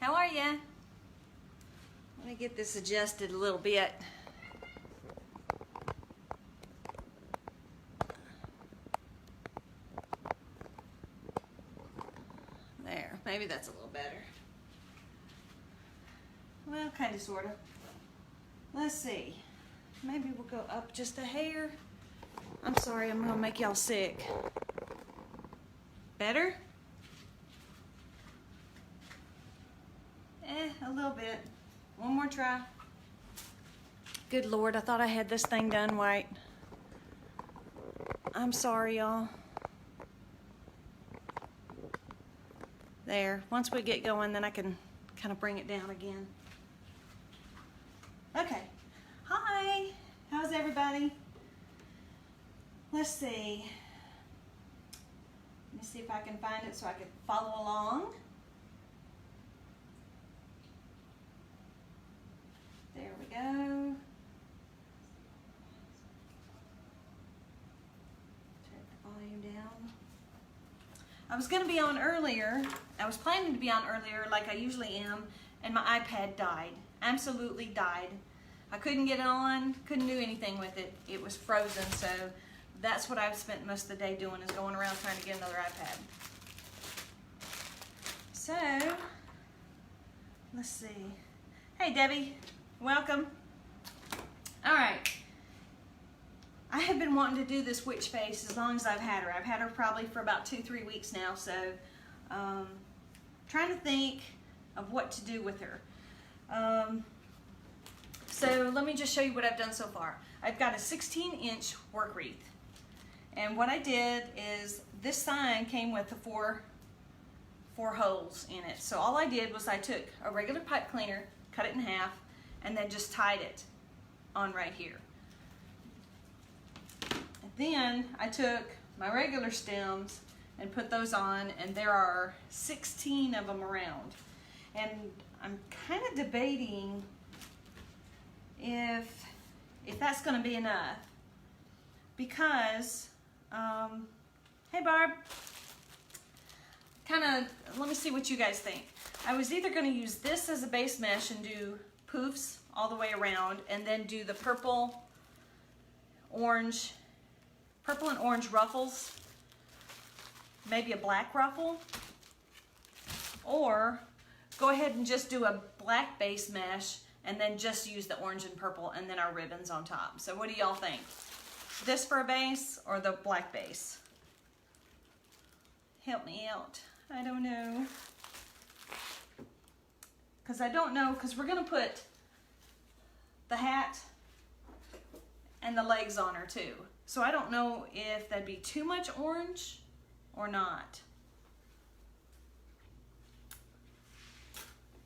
How are you? Let me get this adjusted a little bit. There, maybe that's a little better. Well, kind of, sort of. Let's see. Maybe we'll go up just a hair. I'm sorry, I'm gonna make y'all sick. Better? A little bit. One more try. Good Lord, I thought I had this thing done right. I'm sorry, y'all. There. Once we get going, then I can kind of bring it down again. Okay. Hi. How's everybody? Let's see. Let me see if I can find it so I can follow along. There we go. Turn the volume down. I was going to be on earlier. I was planning to be on earlier like I usually am, and my iPad died. Absolutely died. I couldn't get it on, couldn't do anything with it. It was frozen, so that's what I've spent most of the day doing, is going around trying to get another iPad. So, let's see. Hey, Debbie. Welcome. All right. I have been wanting to do this witch face as long as I've had her. I've had her probably for about 2-3 weeks now, so trying to think of what to do with her. So let me just show you what I've done so far. I've got a 16-inch work wreath. And what I did is, this sign came with the four holes in it. So all I did was I took a regular pipe cleaner, cut it in half, and then just tied it on right here. And then I took my regular stems and put those on, and there are 16 of them around. And I'm kind of debating if that's going to be enough, because hey Barb, let me see what you guys think. I was either going to use this as a base mesh and do poofs all the way around, and then do the purple and orange ruffles, maybe a black ruffle, or go ahead and just do a black base mesh and then just use the orange and purple and then our ribbons on top. So what do y'all think? This for a base or the black base? Help me out. I don't know. Because I don't know, because we're going to put the hat and the legs on her too. So I don't know if that'd be too much orange or not.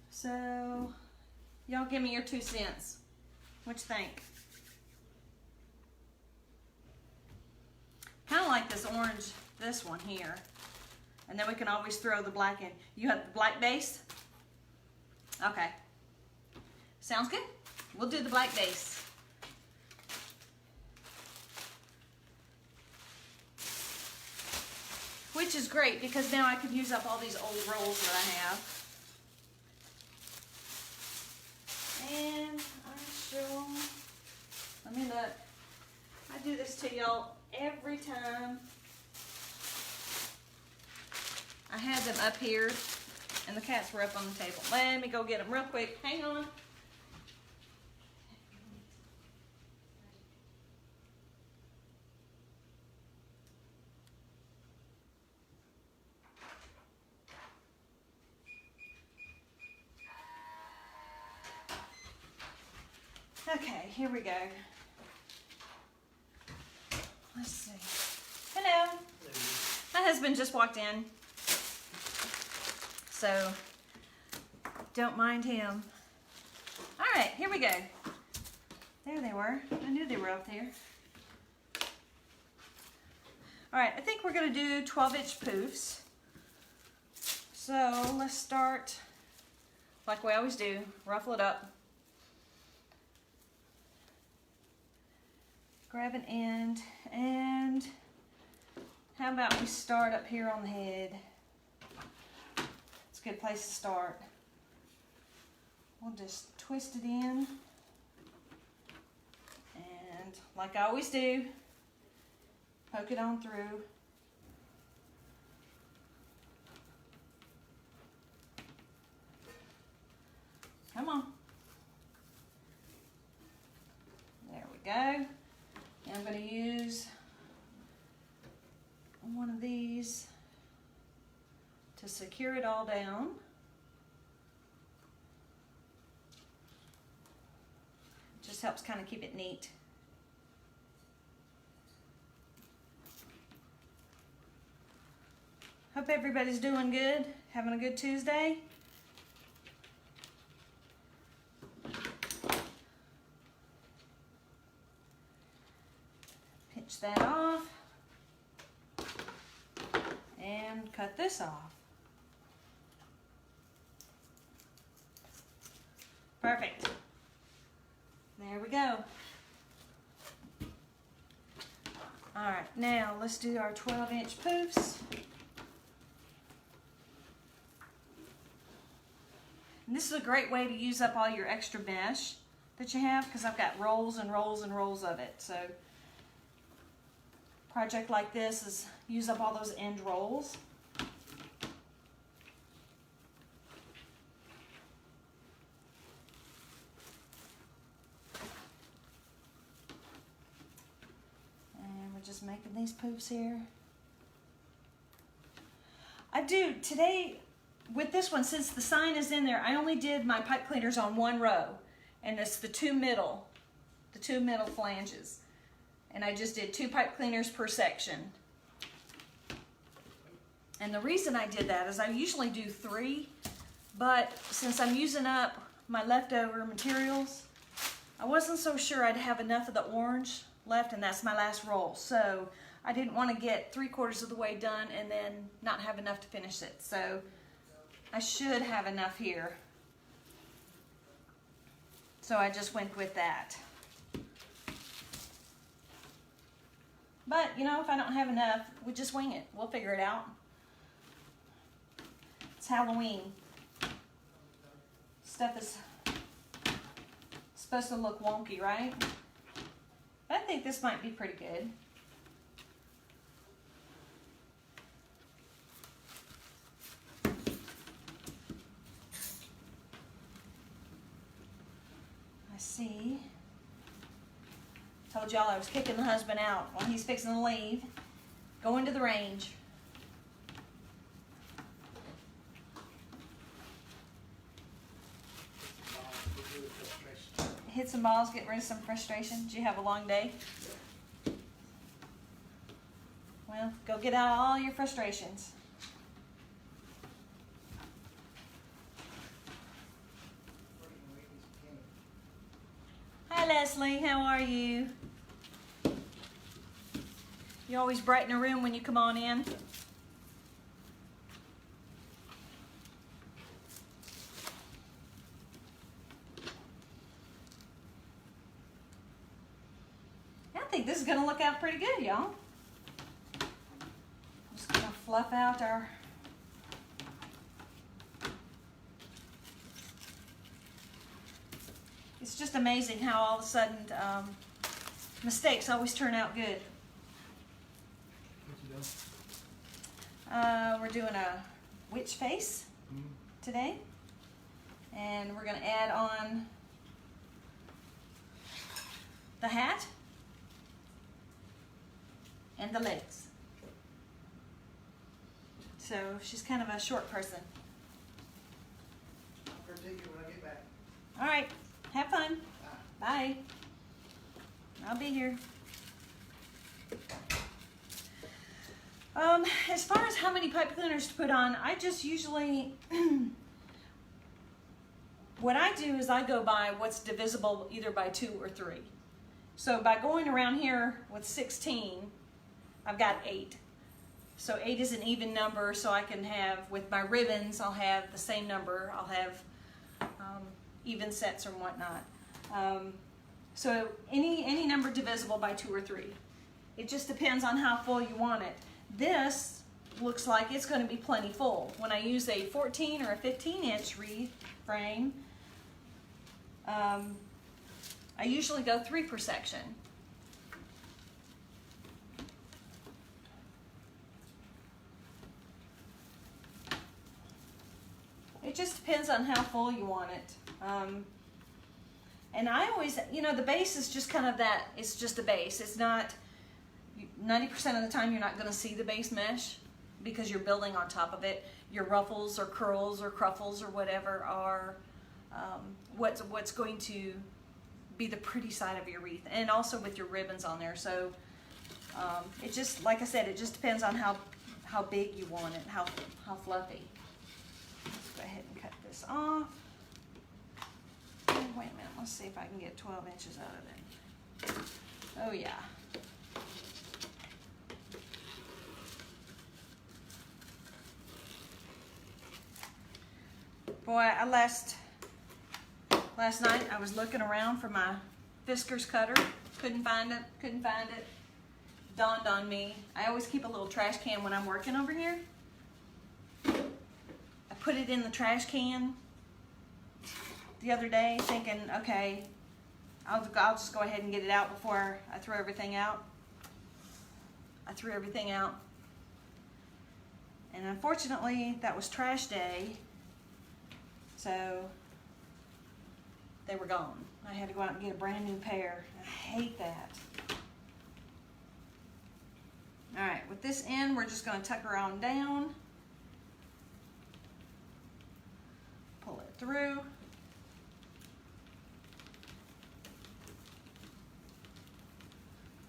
So y'all give me your 2 cents. What you think? Kind of like this orange, this one here. And then we can always throw the black in. You have the black base? Okay. Sounds good. We'll do the black base. Which is great, because now I can use up all these old rolls that I have. And I'm sure, let me look. I do this to y'all every time. I had them up here, and the cats were up on the table. Let me go get them real quick. Hang on. Okay, here we go. Let's see. Hello. My husband just walked in, so don't mind him. All right, here we go. There they were. I knew they were up there. All right, I think we're going to do 12-inch poofs. So let's start like we always do. Ruffle it up. Grab an end, and how about we start up here on the head? It's a good place to start. just twist it in. And like I always do, poke it on through. Come on. There we go. And I'm going to use one of these to secure it all down. Just helps kind of keep it neat. Hope everybody's doing good, having a good Tuesday. Pinch that off and cut this off. Perfect. There we go. All right, now let's do our 12-inch poofs. And this is a great way to use up all your extra mesh that you have, because I've got rolls and rolls and rolls of it. So a project like this is use up all those end rolls. Just making these poofs here. I do today with this one, since the sign is in there, I only did my pipe cleaners on one row, and it's the two middle flanges, and I just did 2 pipe cleaners per section. And the reason I did that is I usually do 3, but since I'm using up my leftover materials, I wasn't so sure I'd have enough of the orange left, and that's my last roll, so I didn't want to get 3/4 of the way done and then not have enough to finish it. So I should have enough here, so I just went with that. But you know, if I don't have enough, we just wing it. We'll figure it out. It's Halloween. Stuff is supposed to look wonky, right? I think this might be pretty good. I see. Told y'all I was kicking the husband out while he's fixing to leave, going to the range. Hit some balls, get rid of some frustration. Did you have a long day? Well, go get out all your frustrations. Hi Leslie, how are you? You always brighten a room when you come on in. I think this is going to look out pretty good, y'all. Just going to fluff out our... It's just amazing how all of a sudden mistakes always turn out good. What you doing? We're doing a witch face today. And we're going to add on the hat and the legs. So she's kind of a short person. I'll take you when I get back. All right, have fun. Bye. I'll be here. As far as how many pipe cleaners to put on, I just usually, what I do is I go by what's divisible either by 2 or 3. So by going around here with 16, I've got 8. So 8 is an even number, so I can have, with my ribbons, I'll have the same number. I'll have even sets or whatnot. So any number divisible by 2 or 3. It just depends on how full you want it. This looks like it's going to be plenty full. When I use a 14 or a 15-inch wreath frame, I usually go 3 per section. It just depends on how full you want it. And I always, you know, the base is just kind of that, it's just a base. It's not, 90% of the time you're not going to see the base mesh because you're building on top of it. Your ruffles or curls or cruffles or whatever are what's going to be the pretty side of your wreath, and also with your ribbons on there. So it just, like I said, it just depends on how big you want it, how fluffy. Let's go ahead and cut this off. Oh, wait a minute, let's see if I can get 12 inches out of it. Oh yeah. Boy, last night I was looking around for my Fiskars cutter. Couldn't find it. Dawned on me, I always keep a little trash can when I'm working over here. I put it in the trash can the other day thinking, okay, I'll just go ahead and get it out before I throw everything out. I threw everything out. And unfortunately, that was trash day. So they were gone. I had to go out and get a brand new pair. I hate that. All right, with this end, we're just going to tuck her on down. Pull it through.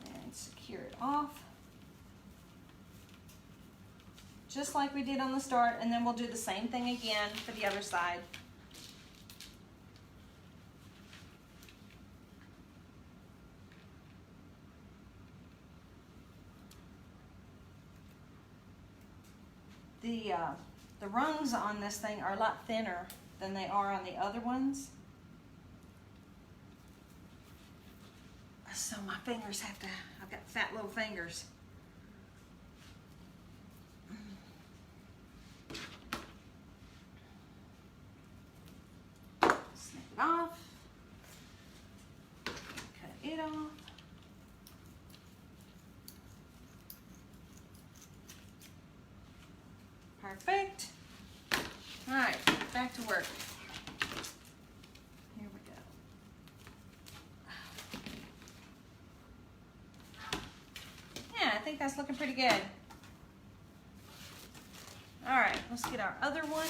And secure it off. Just like we did on the start, and then we'll do the same thing again for the other side. The rungs on this thing are a lot thinner than they are on the other ones. So my fingers I've got fat little fingers. Snip it off. Cut it off. Perfect. All right, back to work. Here we go. Yeah, I think that's looking pretty good. All right, let's get our other one.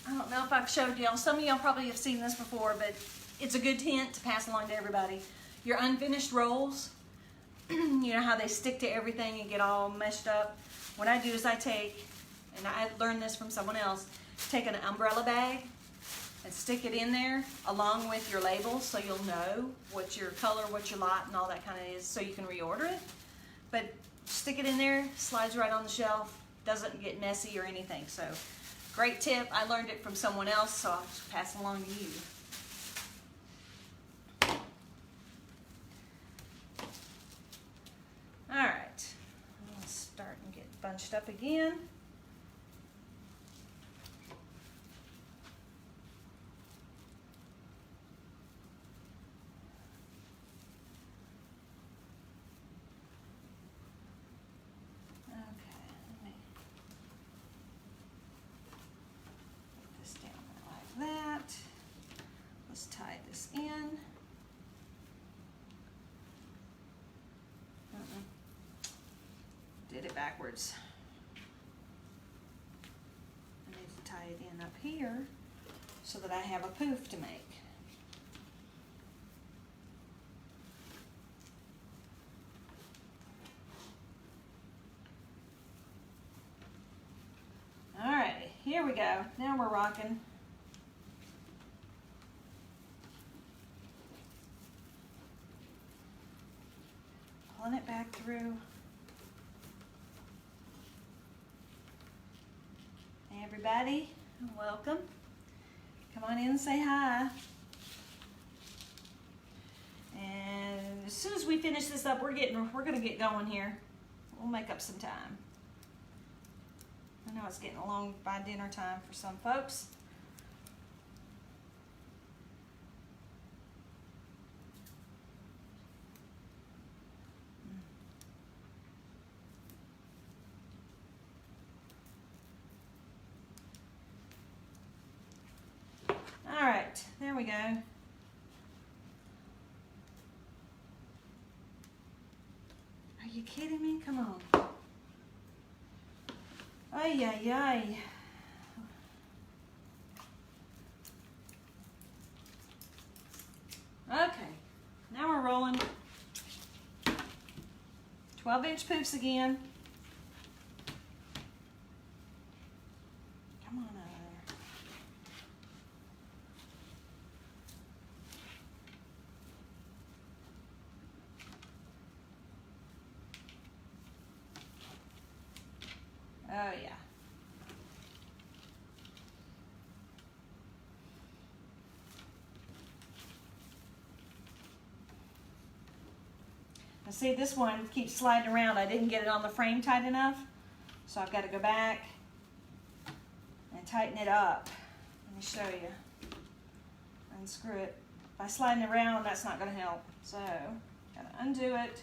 I don't know if I've showed y'all. Some of y'all probably have seen this before, but it's a good hint to pass along to everybody. Your unfinished rolls, you know how they stick to everything and get all meshed up? What I do is I take, and I learned this from someone else, take an umbrella bag and stick it in there along with your labels so you'll know what your color, what your lot, and all that kind of is, so you can reorder it. But stick it in there, slides right on the shelf, doesn't get messy or anything. So great tip. I learned it from someone else, so I'll just pass it along to you. All right, let's start and get bunched up again. Okay, let me put this down like that. Let's tie this in. Did it backwards. I need to tie it in up here so that I have a poof to make. All right, here we go. Now we're rocking. Pulling it back through. Everybody, welcome. Come on in and say hi. And as soon as we finish this up, we're gonna get going here. We'll make up some time. know it's getting along by dinner time for some folks. All right, there we go. Are you kidding me? Come on. Ay, ay, ay. Okay, now we're rolling. 12-inch poofs again. Come on out of there. Oh yeah. Now see, this one keeps sliding around. I didn't get it on the frame tight enough, so I've got to go back and tighten it up. Let me show you. Unscrew it. By sliding it around, that's not going to help. So, got to undo it.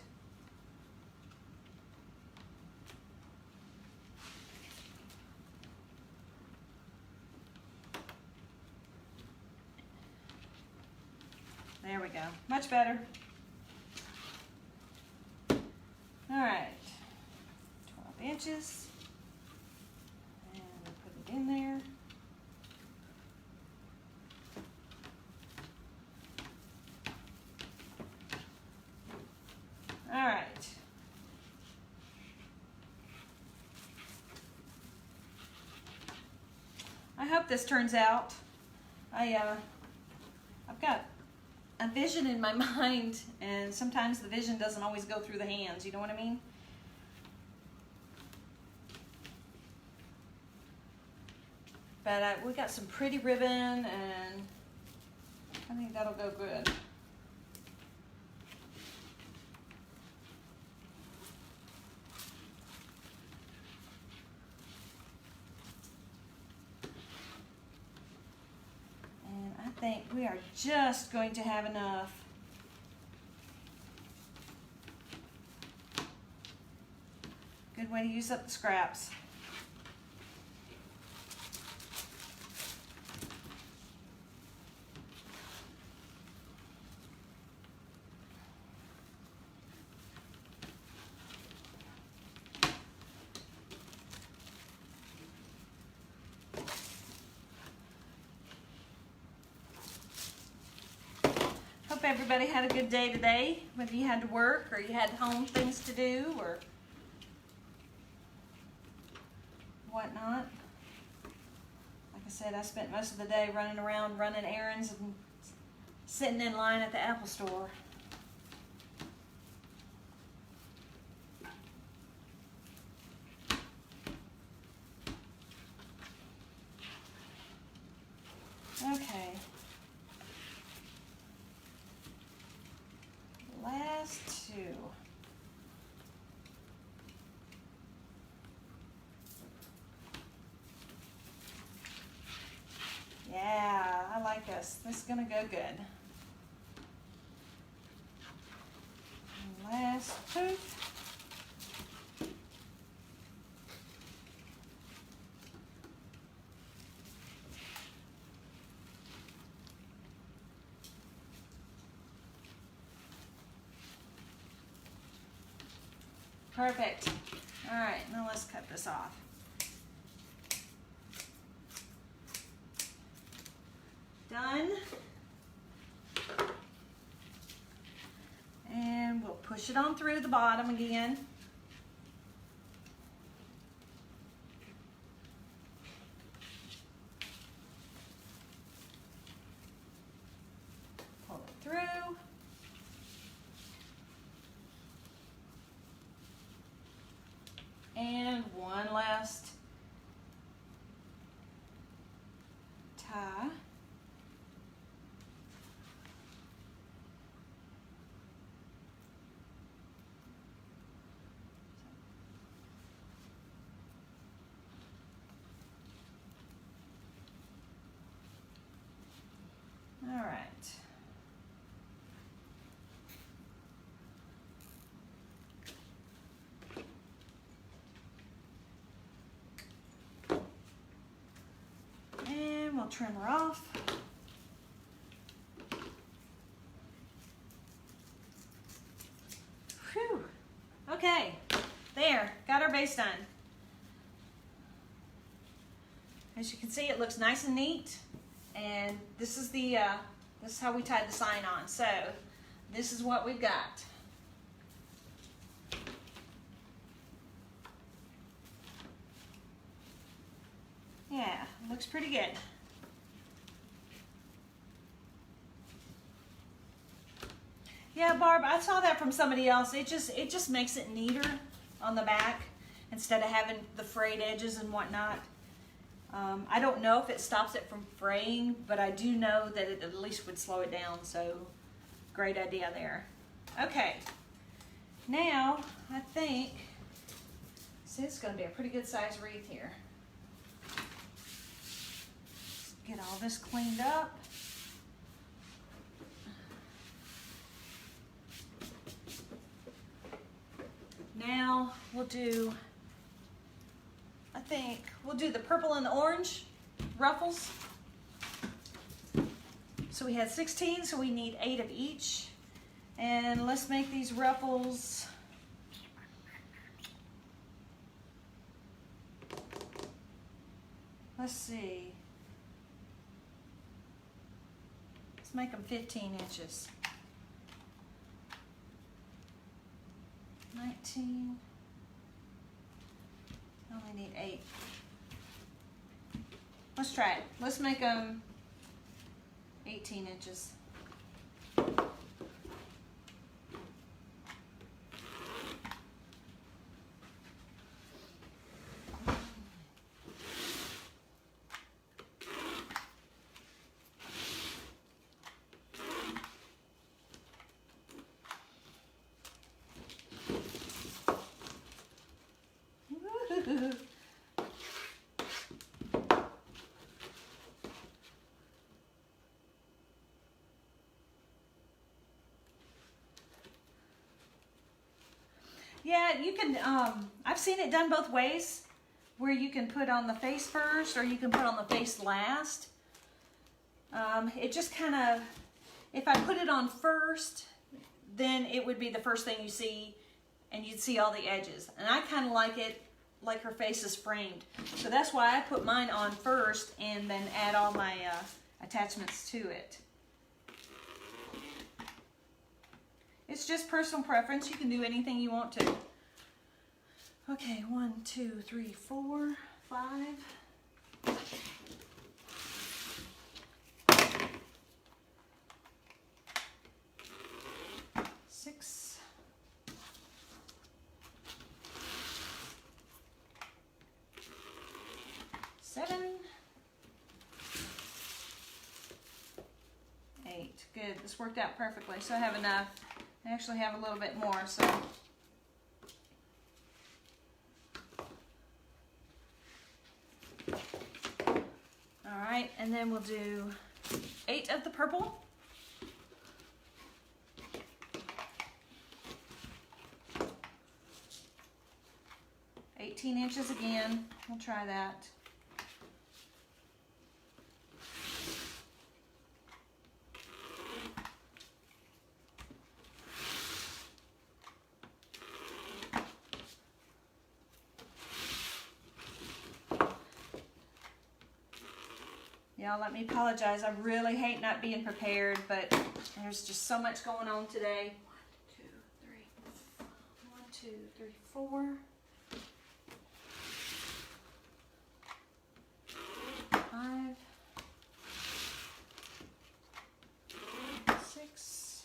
There we go. Much better. All right. 12 inches. And put it in there. All right. I hope this turns out. I've got a vision in my mind, and sometimes the vision doesn't always go through the hands, you know what I mean? But we got some pretty ribbon, and I think that'll go good. I think we are just going to have enough. Good way to use up the scraps. Hope everybody had a good day today, whether you had to work or you had home things to do or whatnot. Like I said, I spent most of the day running around, running errands and sitting in line at the Apple store. Okay. Last two. Yeah, I like this. This is gonna go good. And last poof. Perfect. All right, now let's cut this off. Done. And we'll push it on through the bottom again. Pull it through. And one last tie. we'll trim her off. Whew. Okay, there, got our base done. As you can see, it looks nice and neat. And this is the this is how we tied the sign on. So this is what we've got. Yeah, looks pretty good. Yeah, Barb, I saw that from somebody else. It just makes it neater on the back instead of having the frayed edges and whatnot. I don't know if it stops it from fraying, but I do know that it at least would slow it down, so great idea there. Okay, now I think, see, it's going to be a pretty good size wreath here. Get all this cleaned up. Now we'll do, I think we'll do the purple and the orange ruffles. So we had 16, so we need 8 of each. And let's make these ruffles let's see. Let's make them 15 inches. 19. I only need 8. Let's try it. Let's make them 18 inches. Yeah, you can, I've seen it done both ways, where you can put on the face first or you can put on the face last. It just kind of, if I put it on first, then it would be the first thing you see and you'd see all the edges. And I kind of like it like her face is framed. So that's why I put mine on first and then add all my attachments to it. It's just personal preference. You can do anything you want to. Okay, 1, 2, 3, 4, 5. 6. 7. 8. Good. This worked out perfectly. So I have enough. I actually have a little bit more, so. All right, and then we'll do 8 of the purple. Inches again. We'll try that. Y'all, let me apologize. I really hate not being prepared, but there's just so much going on today. 1, 2, 3, 4. 5, 6,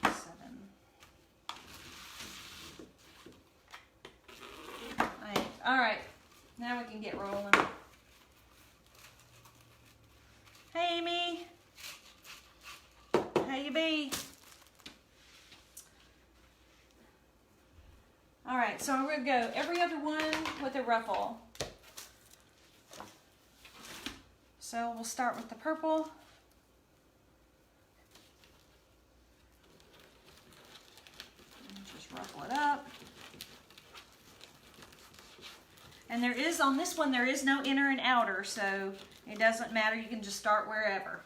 7, 8. All right, now we can get rolling. Hey, Amy. How you be? All right, so I'm gonna go every other one with a ruffle. So we'll start with the purple. And just ruffle it up. And there is, on this one, there is no inner and outer, so it doesn't matter. You can just start wherever.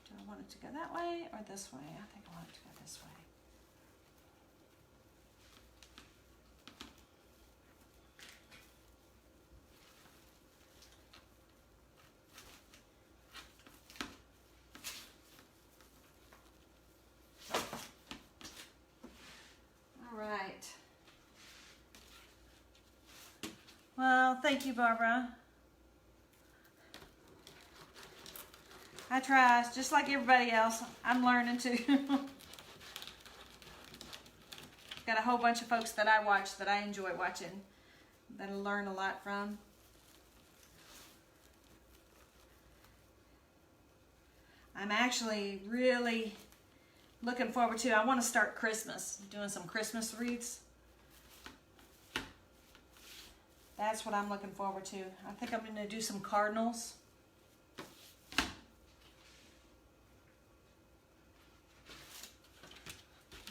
Do I want it to go that way or this way? I think I want it to go this way. Well, thank you, Barbara. I try, just like everybody else. I'm learning too. Got a whole bunch of folks that I watch that I enjoy watching, that I learn a lot from. I'm actually really looking forward to, I want to start Christmas, doing some Christmas wreaths. That's what I'm looking forward to. I think I'm going to do some cardinals.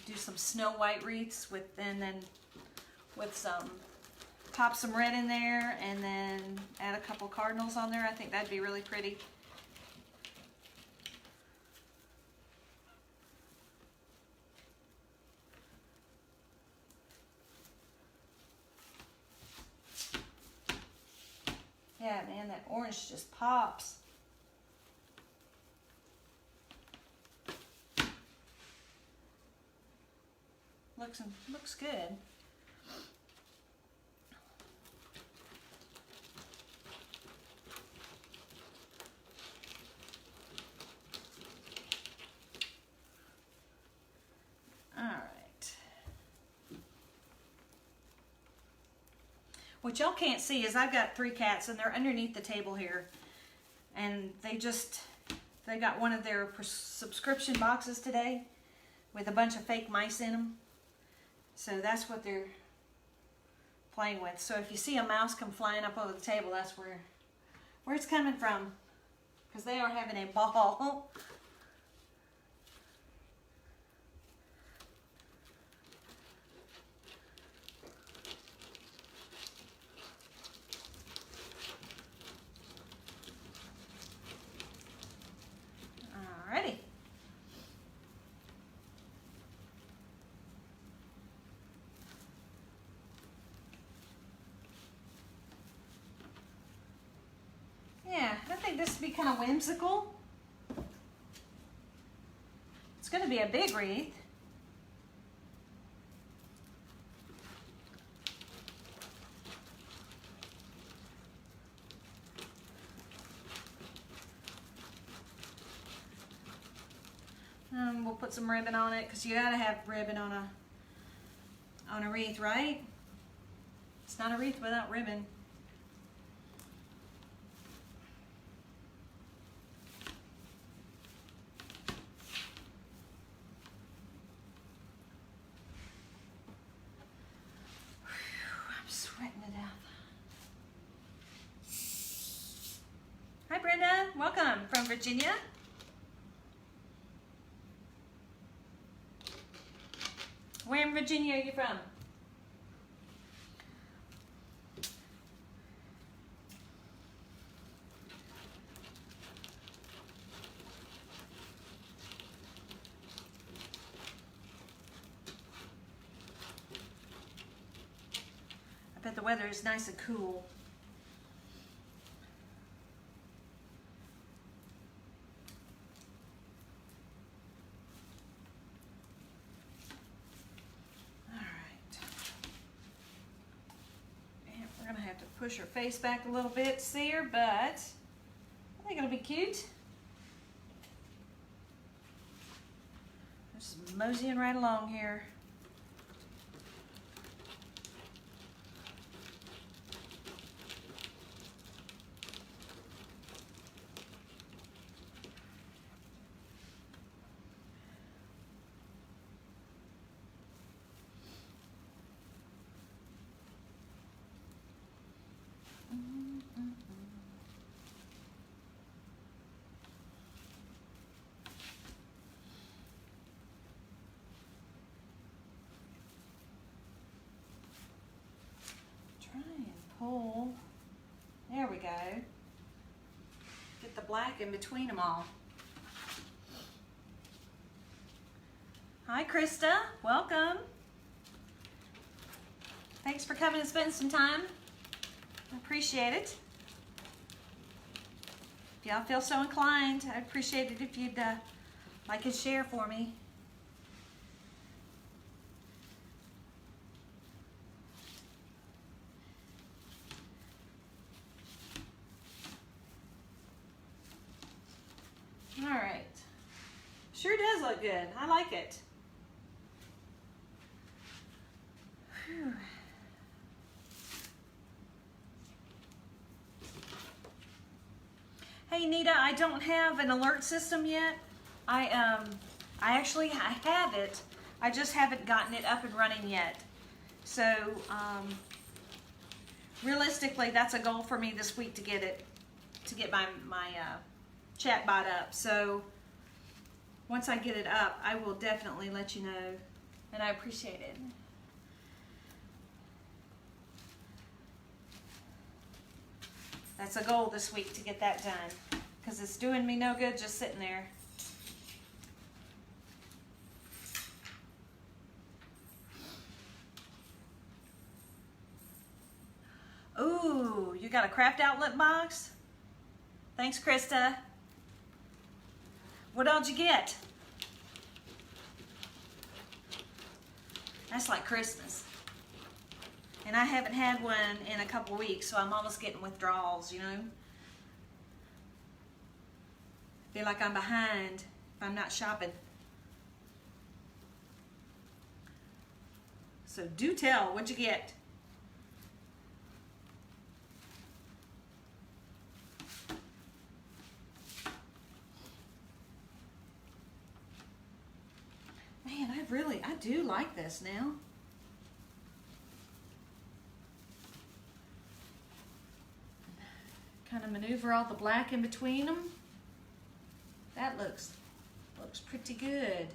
Do some snow white wreaths with, and then with some, pop some red in there and then add a couple cardinals on there. I think that'd be really pretty. Yeah, man, that orange just pops. Looks good. All right. What y'all can't see is I've got 3 cats and they're underneath the table here. And they got one of their subscription boxes today with a bunch of fake mice in them. So that's what they're playing with. So if you see a mouse come flying up over the table, that's where it's coming from. Because they are having a ball. Alrighty. Yeah, I think this would be kind of whimsical. It's going to be a big wreath. We'll put some ribbon on it because you gotta have ribbon on a wreath, right? It's not a wreath without ribbon. I'm sweating it out. Hi, Brenda. Welcome from Virginia. Where in Virginia are you from? I bet the weather is nice and cool. Push her face back a little bit to see her, but I think it'll be cute. Just moseying right along here. pull. There we go. Get the black in between them all. Hi, Krista. Welcome. Thanks for coming and spending some time. I appreciate it. If y'all feel so inclined, I'd appreciate it if you'd like and share for me. All right. Sure does look good. I like it. Whew. Hey Nita, I don't have an alert system yet. I have it. I just haven't gotten it up and running yet. So realistically, that's a goal for me this week to get my chat bot up. So once I get it up, I will definitely let you know, and I appreciate it. That's a goal this week to get that done, because it's doing me no good just sitting there. Ooh, you got a craft outlet box? Thanks, Krista. What else you get? That's like Christmas. And I haven't had one in a couple weeks, so I'm almost getting withdrawals, you know? Feel like I'm behind if I'm not shopping. So do tell, what'd you get? Man, I do like this now. Kind of maneuver all the black in between them. That looks pretty good.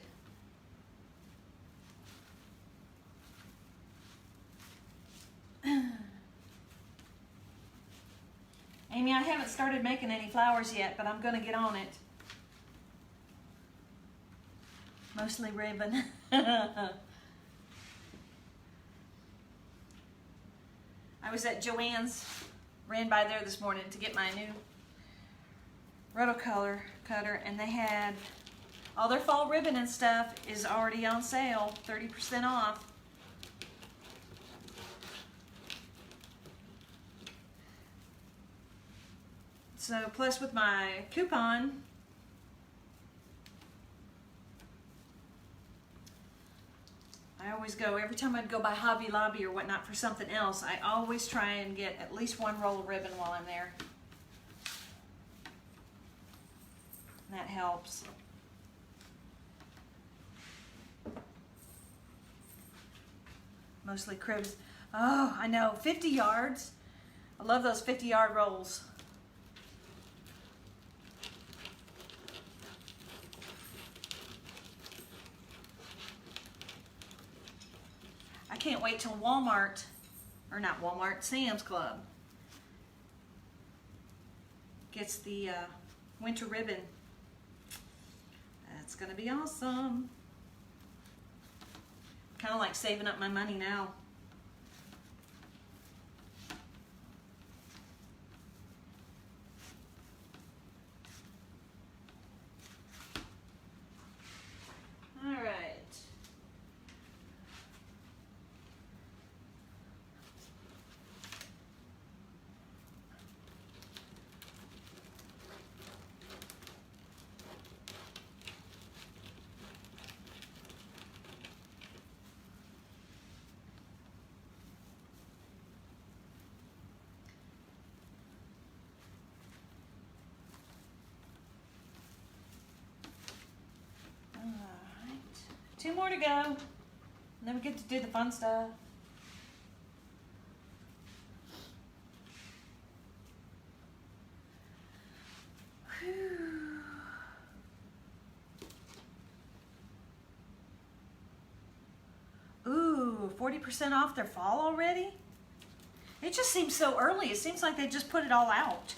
Amy, I haven't started making any flowers yet, but I'm gonna get on it. Mostly ribbon. I was at Joann's, ran by there this morning to get my new rotocolor cutter, and they had all their fall ribbon and stuff is already on sale, 30% off. So plus with my coupon, I always go, every time I'd go by Hobby Lobby or whatnot for something else, I always try and get at least one roll of ribbon while I'm there. And that helps. Mostly cribs. Oh, I know, 50 yards. I love those 50-yard rolls. I can't wait till Walmart, or not Walmart, Sam's Club gets the winter ribbon. That's gonna be awesome. Kind of like saving up my money now. All right. Two more to go, and then we get to do the fun stuff. Whew. Ooh, 40% off their fall already? It just seems so early. It seems like they just put it all out.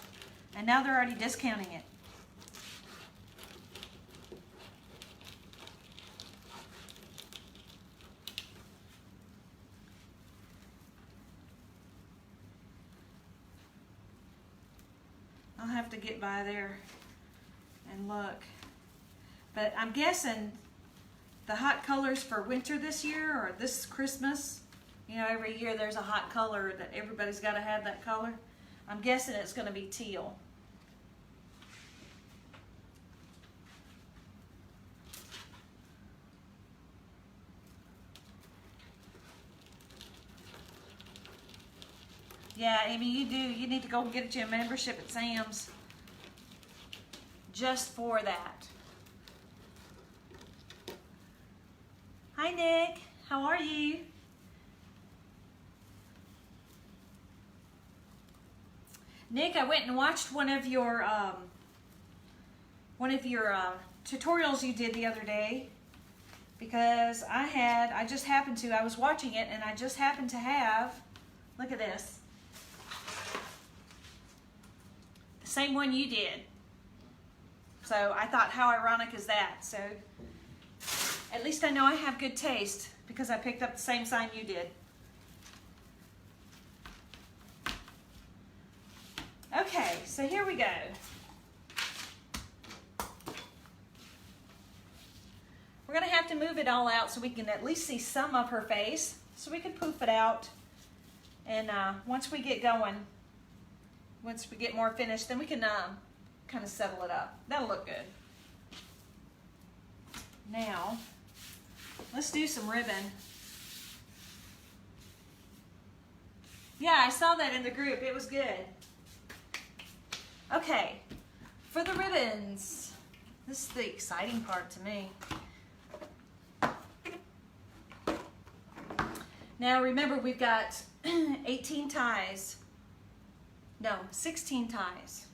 And now they're already discounting it. I'll have to get by there and look. But I'm guessing the hot colors for winter this year or this Christmas, you know, every year there's a hot color that everybody's got to have that color. I'm guessing it's going to be teal. Yeah, Amy, you do. You need to go and get you a membership at Sam's just for that. Hi, Nick. How are you? Nick, I went and watched one of your tutorials you did the other day because I was watching it and I just happened to have, look at this. Same one you did. So I thought, how ironic is that? So at least I know I have good taste because I picked up the same sign you did. Okay, so here we go. We're gonna have to move it all out so we can at least see some of her face. So we can poof it out. And once we get going, once we get more finished, then we can kind of settle it up. That'll look good. Now, let's do some ribbon. Yeah, I saw that in the group. It was good. Okay, for the ribbons. This is the exciting part to me. Now remember, we've got 18 ties. No, 16 ties.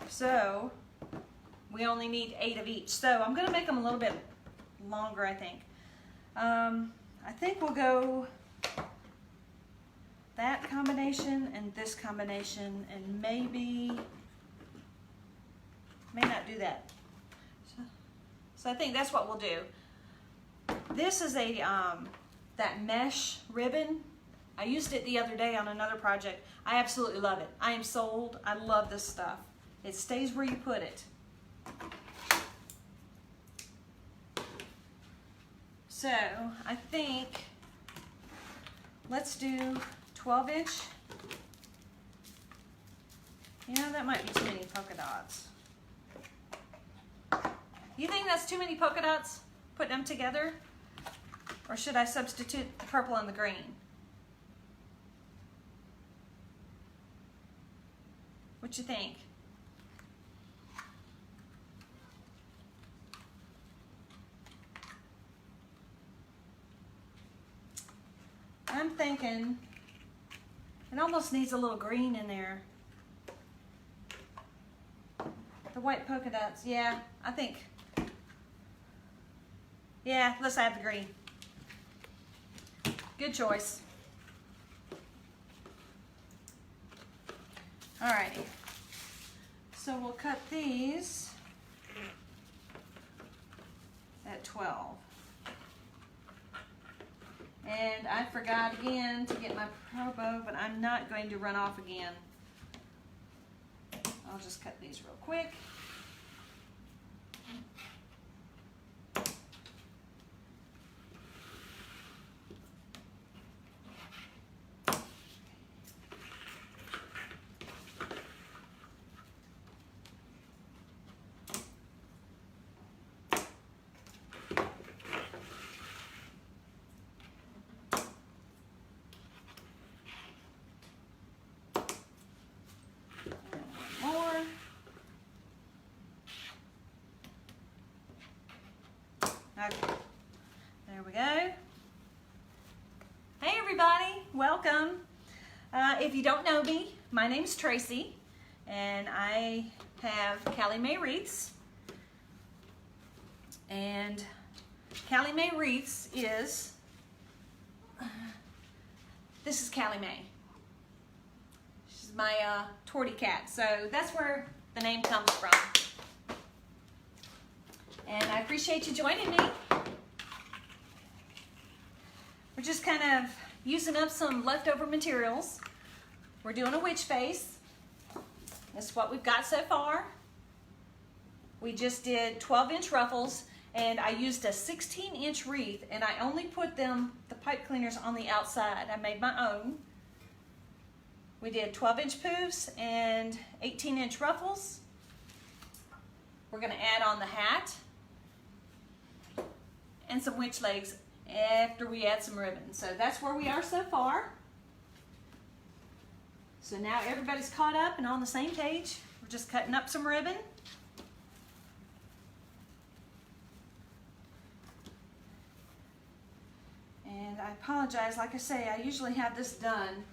So we only need 8 of each. So I'm going to make them a little bit longer, I think. I think we'll go that combination and this combination, and may not do that. So I think that's what we'll do. This is a that mesh ribbon. I used it the other day on another project. I absolutely love it. I am sold. I love this stuff. It stays where you put it. So I think let's do 12-inch. You know, that might be too many polka dots. You think that's too many polka dots? Put them together? Or should I substitute the purple and the green? What you think? I'm thinking it almost needs a little green in there. The white polka dots, yeah, I think. Yeah, let's add the green. Good choice. Alrighty. So we'll cut these at 12. And I forgot again to get my Pro Bow, but I'm not going to run off again. I'll just cut these real quick. Okay, there we go. Hey everybody, welcome. If you don't know me, my name's Tracy, and I have Callie Mae Wreaths. And Callie Mae Wreaths is, this is Callie Mae. my tortie cat. So that's where the name comes from. And I appreciate you joining me. We're just kind of using up some leftover materials. We're doing a witch face. That's what we've got so far. We just did 12-inch ruffles, and I used a 16-inch wreath, and I only put the pipe cleaners on the outside. I made my own. We did 12-inch poofs and 18-inch ruffles. We're going to add on the hat and some witch legs after we add some ribbon. So that's where we are so far. So now everybody's caught up and on the same page. We're just cutting up some ribbon. And I apologize, like I say, I usually have this done.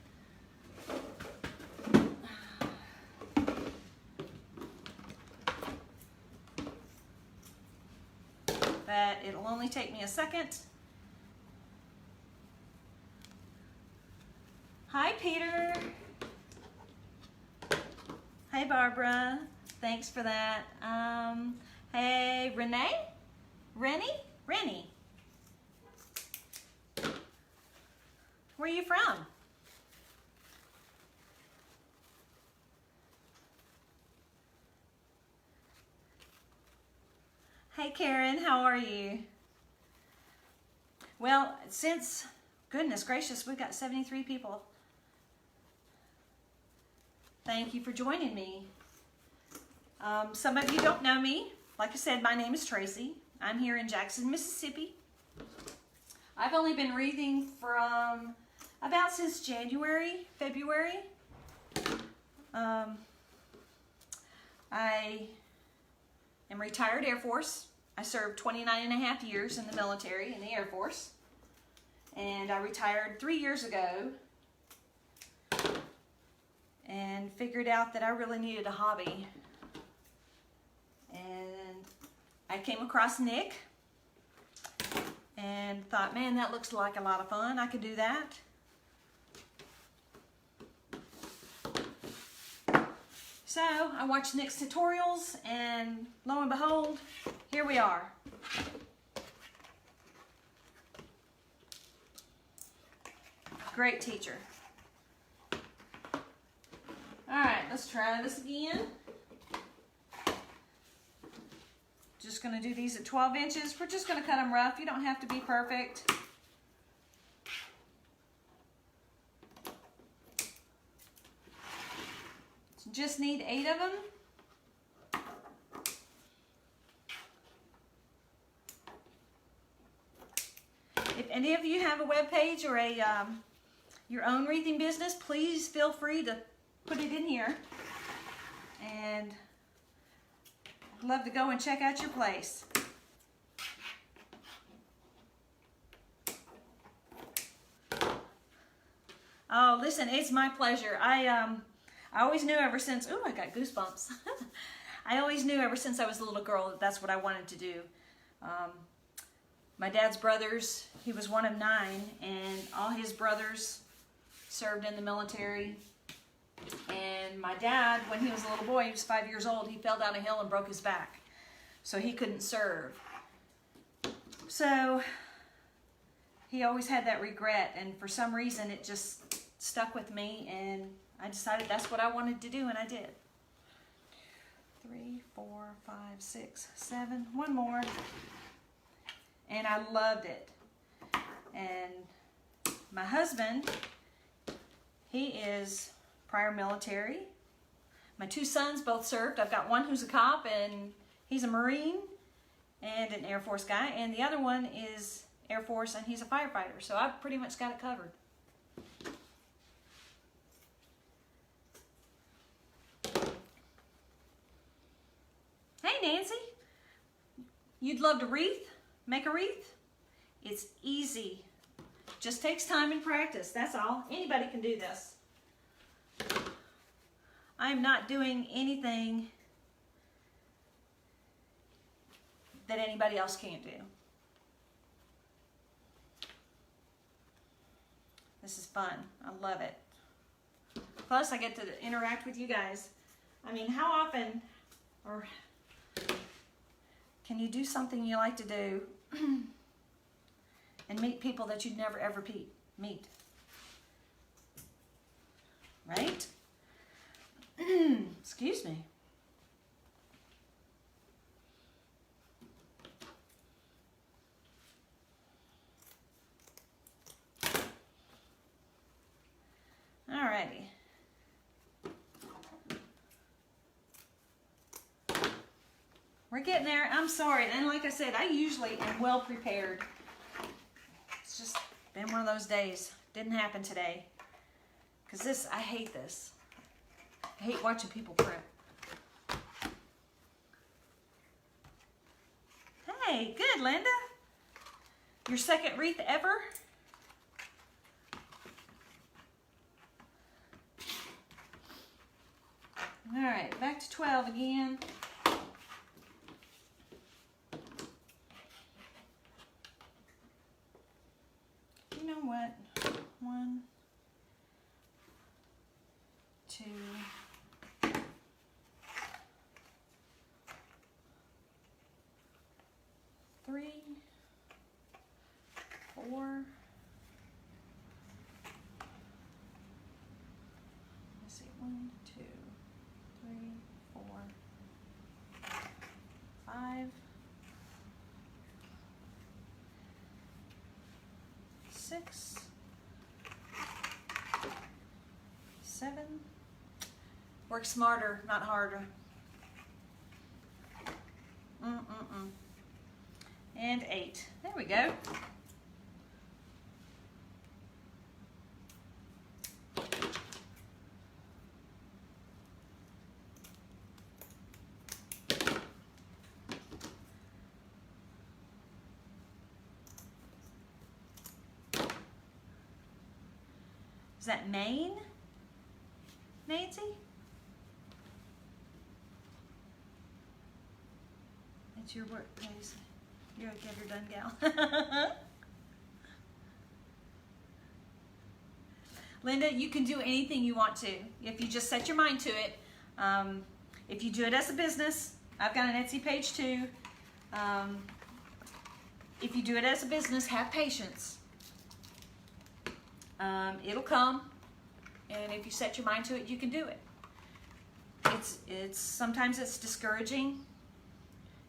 But it'll only take me a second. Hi, Peter. Hey, Barbara. Thanks for that. Hey, Renee? Rennie? Where are you from? Hey, Karen, how are you? Well, since, goodness gracious, we've got 73 people. Thank you for joining me. Some of you don't know me. Like I said, my name is Tracy. I'm here in Jackson, Mississippi. I've only been wreathing from about since February. I am retired Air Force. I served 29 and a half years in the military, in the Air Force. And I retired 3 years ago and figured out that I really needed a hobby. And I came across Nick and thought, man, that looks like a lot of fun. I could do that. So I watched Nick's tutorials, and lo and behold, here we are. Great teacher. All right, let's try this again. Just gonna do these at 12 inches. We're just gonna cut them rough. You don't have to be perfect. Just need 8 of them. If any of you have a web page or a your own wreathing business, please feel free to put it in here. And I'd love to go and check out your place. Oh, listen, it's my pleasure. I always knew ever since, ooh, I got goosebumps. I always knew ever since I was a little girl that that's what I wanted to do. My dad's brothers, he was one of 9, and all his brothers served in the military. And my dad, when he was a little boy, he was 5 years old, he fell down a hill and broke his back. So he couldn't serve. So he always had that regret, and for some reason it just stuck with me, and I decided that's what I wanted to do, and I did. 3, 4, 5, 6, 7, one more. And I loved it. And my husband, he is prior military. My 2 sons both served. I've got one who's a cop, and he's a Marine and an Air Force guy, and the other one is Air Force, and he's a firefighter. So I've pretty much got it covered. Hey, Nancy, you'd love to wreath? Make a wreath? It's easy. Just takes time and practice, that's all. Anybody can do this. I'm not doing anything that anybody else can't do. This is fun. I love it. Plus, I get to interact with you guys. I mean, how often or can you do something you like to do and meet people that you'd never ever meet? Right? Excuse me. Alrighty. We're getting there. I'm sorry. And like I said, I usually am well prepared. It's just been one of those days. Didn't happen today. Because this, I hate this. I hate watching people prep. Hey, good, Linda. Your second wreath ever? All right, back to 12 again. You know what? 1, 2, 3, 4. Let's see, 1, 2, 3, 4, 5, 6, 7. Work smarter, not harder. And 8. There we go. Is that Maine, Nancy? It's your workplace. You're a get her done gal. Linda, you can do anything you want to if you just set your mind to it. If you do it as a business, I've got an Etsy page too. If you do it as a business, have patience. It'll come, and if you set your mind to it, you can do it. It's sometimes it's discouraging.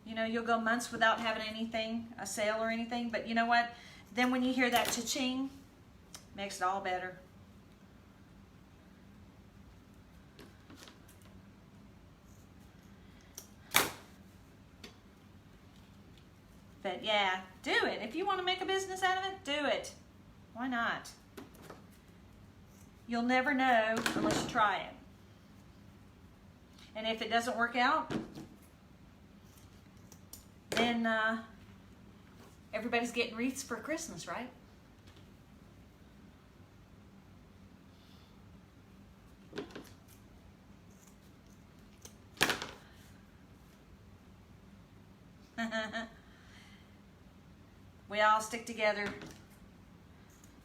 You know, you'll go months without having anything, a sale or anything, but you know what? Then when you hear that cha-ching, makes it all better. But yeah, do it. If you want to make a business out of it, do it. Why not? You'll never know unless you try it. And if it doesn't work out, then everybody's getting wreaths for Christmas, right? We all stick together.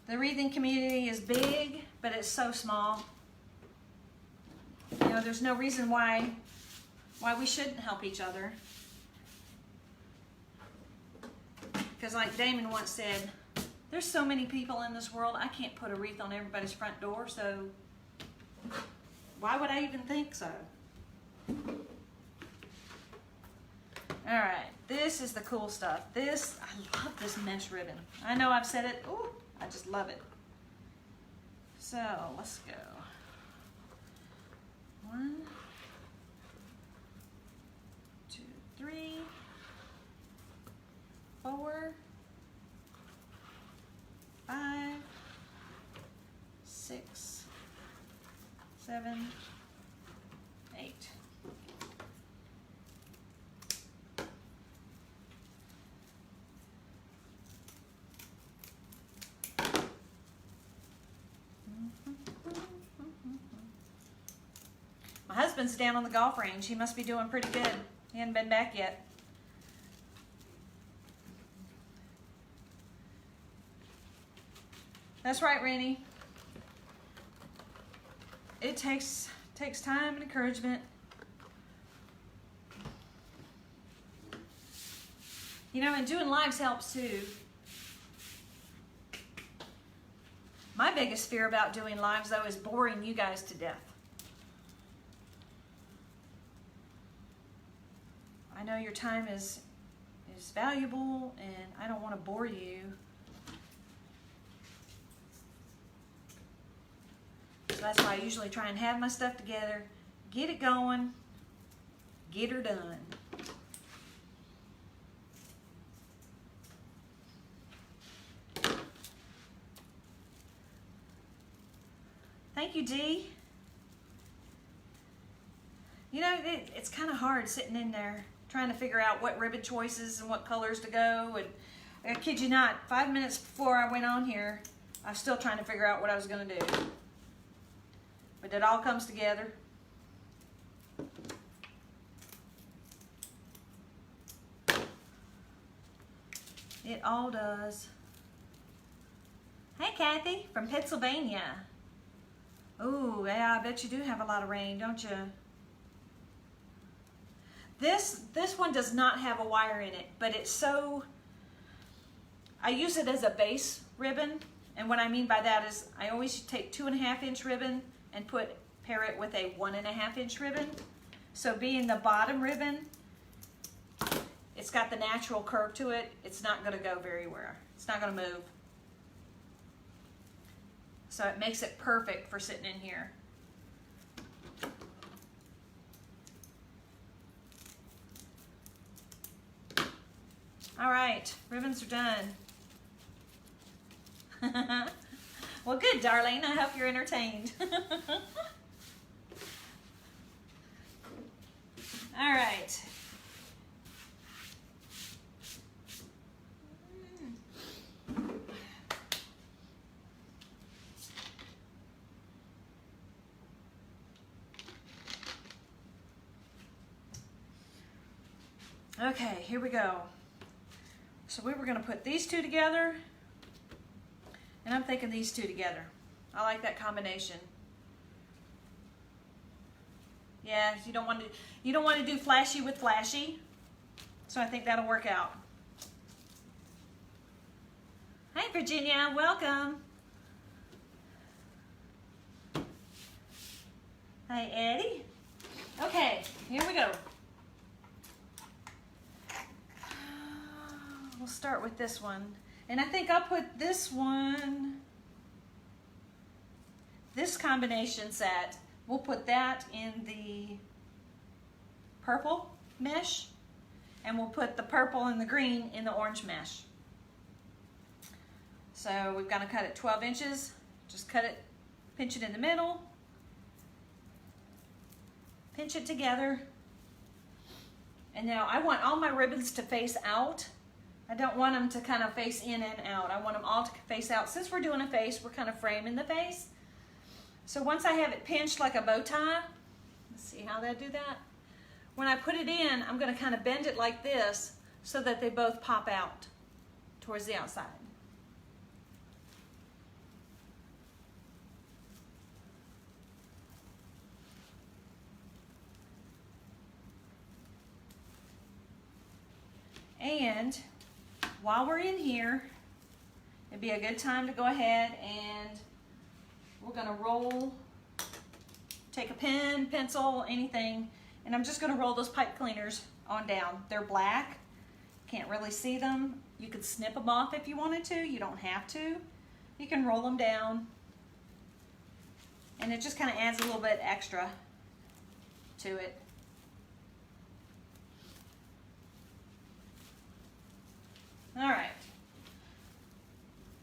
The wreathing community is big, but it's so small. You know, there's no reason why we shouldn't help each other. Because like Damon once said, there's so many people in this world, I can't put a wreath on everybody's front door, so why would I even think so? All right, this is the cool stuff. I love this mesh ribbon. I know I've said it, ooh, I just love it. So let's go. 1, 2, 3, 4, 5, 6, 7, 8. My husband's down on the golf range. He must be doing pretty good. He hasn't been back yet. That's right, Rennie. it takes time and encouragement. You know, and doing lives helps too. My biggest fear about doing lives, though, is boring you guys to death. I know your time is valuable, and I don't want to bore you. So that's why I usually try and have my stuff together, get it going, get her done. Thank you, Dee. You know, it's kind of hard sitting in there trying to figure out what ribbon choices and what colors to go. And I kid you not, 5 minutes before I went on here, I was still trying to figure out what I was going to do. But it all comes together. It all does. Hey, Kathy from Pennsylvania. Ooh, yeah, I bet you do have a lot of rain, don't you? This one does not have a wire in it, but it's so, I use it as a base ribbon, and what I mean by that is I always take 2.5 inch ribbon and pair it with a 1.5 inch ribbon. So being the bottom ribbon, it's got the natural curve to it. It's not going to go very well. It's not going to move. So it makes it perfect for sitting in here. All right, ribbons are done. Well, good, Darlene. I hope you're entertained. All right. Okay, here we go. So we were going to put these two together, and I'm thinking these two together. I like that combination. Yeah, you don't want to do flashy with flashy, so I think that'll work out. Hey, Virginia, welcome. Hi, Eddie. Okay, here we go. We'll start with this one. And I think I'll put this one, this combination set, we'll put that in the purple mesh, and we'll put the purple and the green in the orange mesh. So we've got to cut it 12 inches. Just cut it, pinch it in the middle, pinch it together. And now I want all my ribbons to face out. I don't want them to kind of face in and out. I want them all to face out. Since we're doing a face, we're kind of framing the face. So once I have it pinched like a bow tie, let's see how they do that. When I put it in, I'm going to kind of bend it like this so that they both pop out towards the outside. And while we're in here, it'd be a good time to go ahead and we're going to roll, take a pen, pencil, anything, and I'm just going to roll those pipe cleaners on down. They're black, can't really see them. You could snip them off if you wanted to. You don't have to. You can roll them down, and it just kind of adds a little bit extra to it. All right,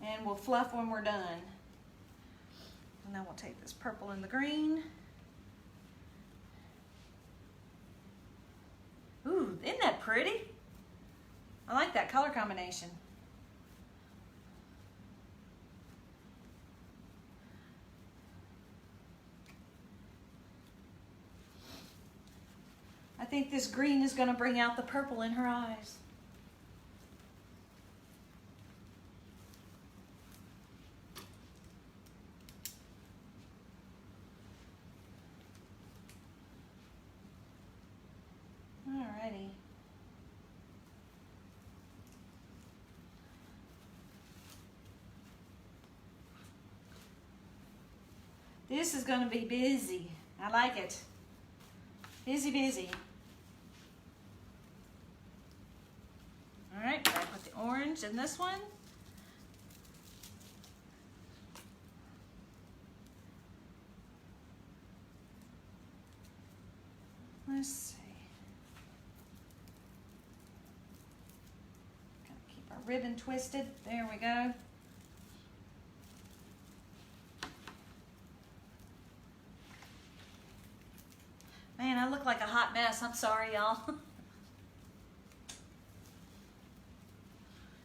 and we'll fluff when we're done. And then we'll take this purple and the green. Ooh, isn't that pretty? I like that color combination. I think this green is going to bring out the purple in her eyes. this is going to be busy. I like it. Busy, busy. All right, I put the orange in this one. Let's see. Gotta keep our ribbon twisted. There we go. Man, I look like a hot mess. I'm sorry, y'all.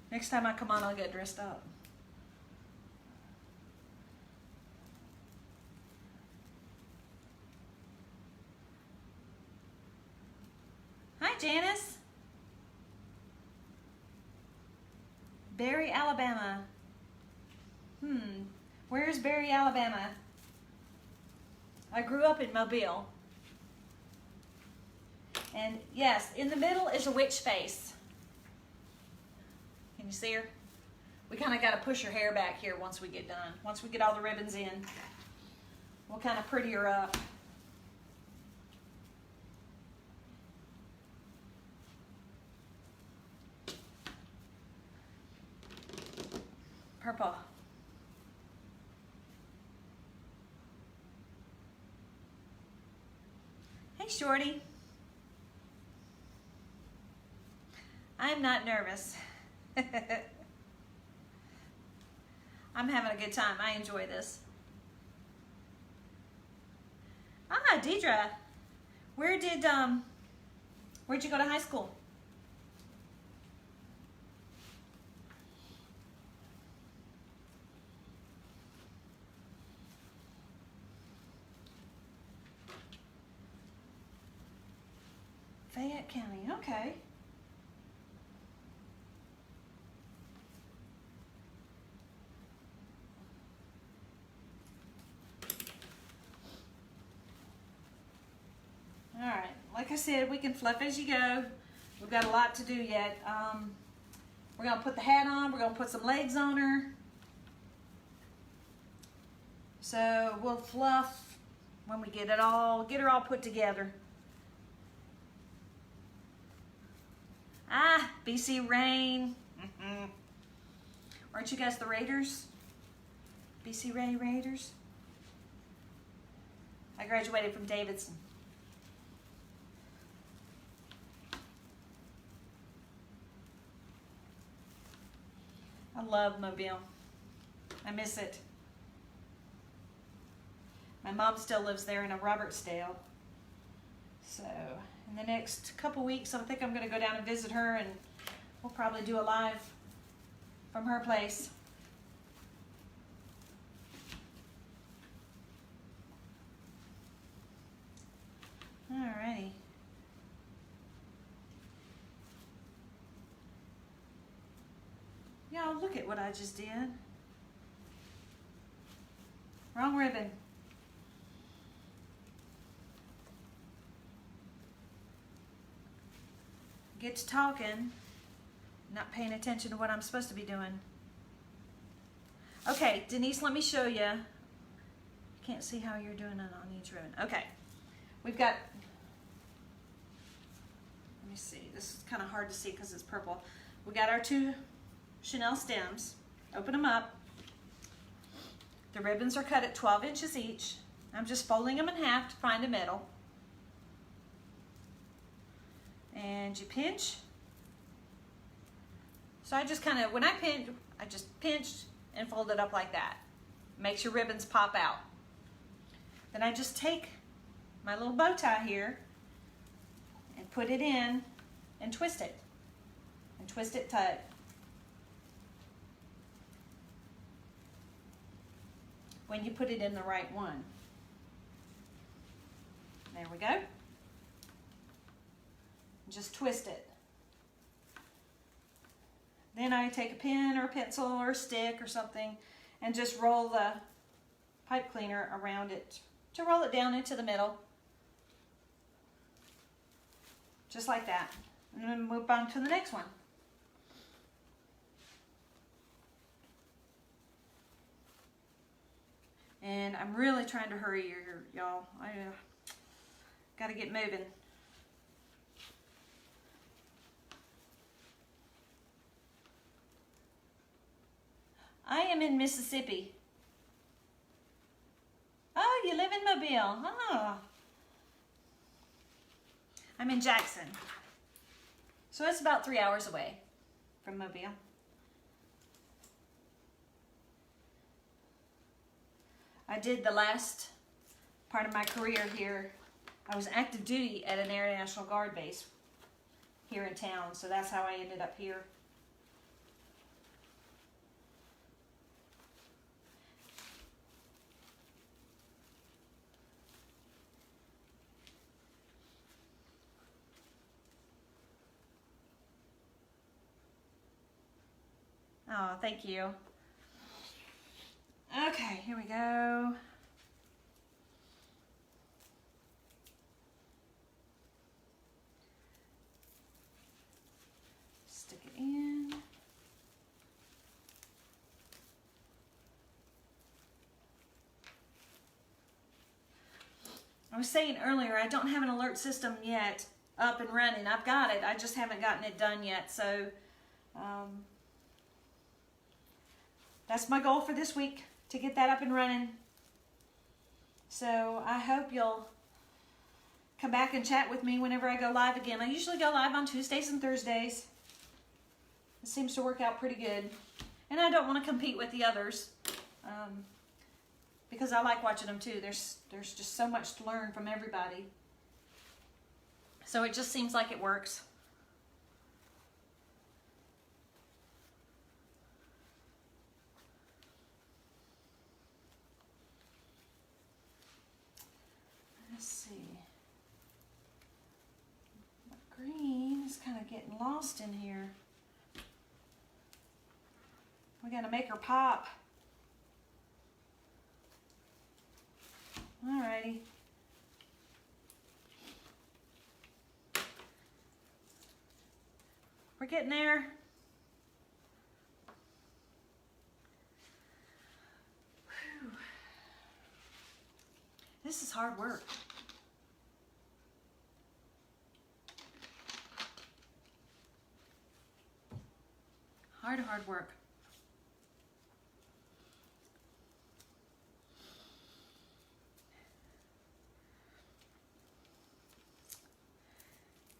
Next time I come on, I'll get dressed up. Hi, Janice. Barry, Alabama. Where's Barry, Alabama? I grew up in Mobile. And yes, in the middle is a witch face. Can you see her? We kind of got to push her hair back here once we get done. Once we get all the ribbons in, we'll kind of pretty her up. Purple. Hey, Shorty. I'm not nervous. I'm having a good time. I enjoy this. Ah, Deidre. Where'd you go to high school? Fayette County, okay. All right, like I said, we can fluff as you go. We've got a lot to do yet. We're gonna put the hat on, we're gonna put some legs on her. So we'll fluff when we get her all put together. Ah, BC Rain. Aren't you guys the Raiders? BC Raiders? I graduated from Davidson. I love Mobile. I miss it. My mom still lives there in a Robertsdale. So in the next couple weeks, I think I'm going to go down and visit her, and we'll probably do a live from her place. Alrighty. Y'all, look at what I just did. Wrong ribbon. Get to talking, not paying attention to what I'm supposed to be doing. Okay, Denise, let me show you. Can't see how you're doing it on each ribbon. Okay, we've got, let me see, this is kind of hard to see because it's purple. We got our two Chanel stems. Open them up. The ribbons are cut at 12 inches each. I'm just folding them in half to find the middle. And you pinch. So I just kind of, when I pinch, I just pinched and fold it up like that. Makes your ribbons pop out. Then I just take my little bow tie here and put it in and twist it. And twist it tight. When you put it in the right one. There we go. Just twist it. Then I take a pen or a pencil or a stick or something and just roll the pipe cleaner around it to roll it down into the middle. Just like that. And then move on to the next one. And I'm really trying to hurry here, y'all. I gotta get moving. I am in Mississippi. Oh, you live in Mobile. Oh. I'm in Jackson. So it's about 3 hours away from Mobile. I did the last part of my career here. I was active duty at an Air National Guard base here in town, so that's how I ended up here. Oh, thank you. Okay, here we go. Stick it in. I was saying earlier, I don't have an alert system yet up and running. I've got it, I just haven't gotten it done yet, so that's my goal for this week, to get that up and running. So I hope you'll come back and chat with me whenever I go live again. I usually go live on Tuesdays and Thursdays. It seems to work out pretty good. And I don't want to compete with the others because I like watching them too. There's just so much to learn from everybody. So it just seems like it works. Let's see. My green is kind of getting lost in here. We gotta make her pop. Alrighty. We're getting there. Whew. This is hard work. Hard work.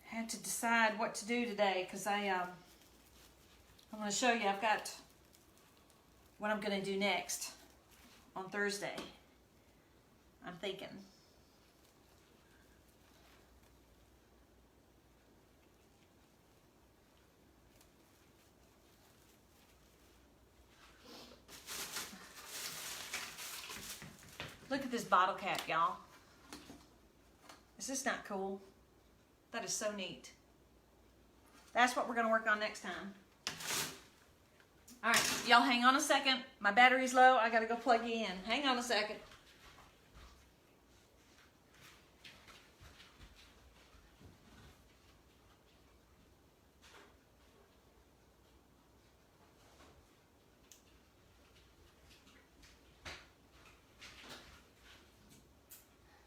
Had to decide what to do today because I'm going to show you. I've got what I'm going to do next on Thursday. I'm thinking. Look at this bottle cap, y'all. Is this not cool? That is so neat. That's what we're going to work on next time. All right, y'all hang on a second. My battery's low. I got to go plug you in. Hang on a second.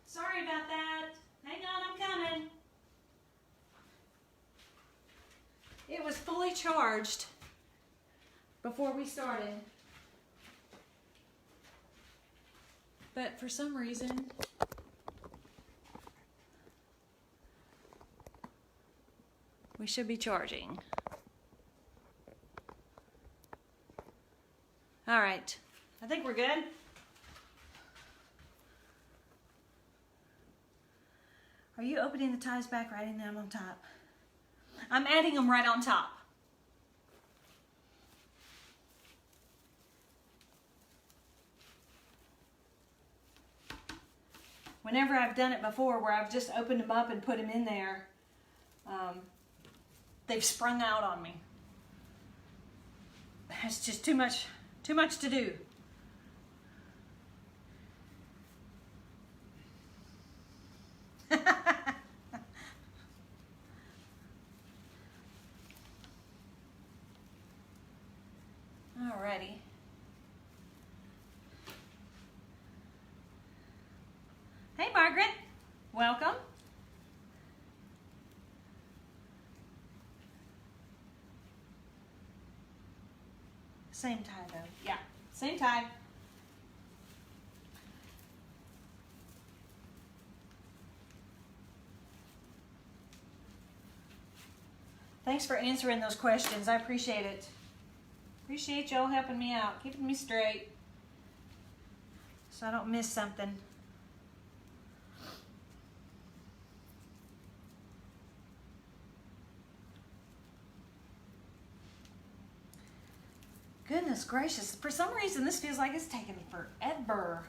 Sorry about that. Hang on, I'm coming. It was fully charged before we started. But for some reason, we should be charging. All right, I think we're good. Are you opening the ties back, writing them on top? I'm adding them right on top. Whenever I've done it before where I've just opened them up and put them in there, they've sprung out on me. It's just too much to do. Alrighty. Same tie though. Yeah, same tie. Thanks for answering those questions. I appreciate it. Appreciate y'all helping me out, keeping me straight, so I don't miss something. Goodness gracious. For some reason, this feels like it's taking forever.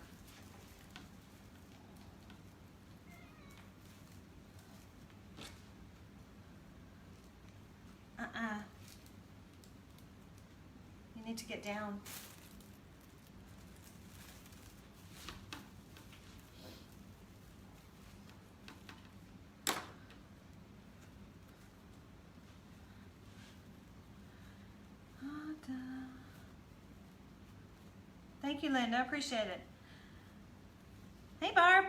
You need to get down. Thank you, Linda. I appreciate it. Hey, Barb.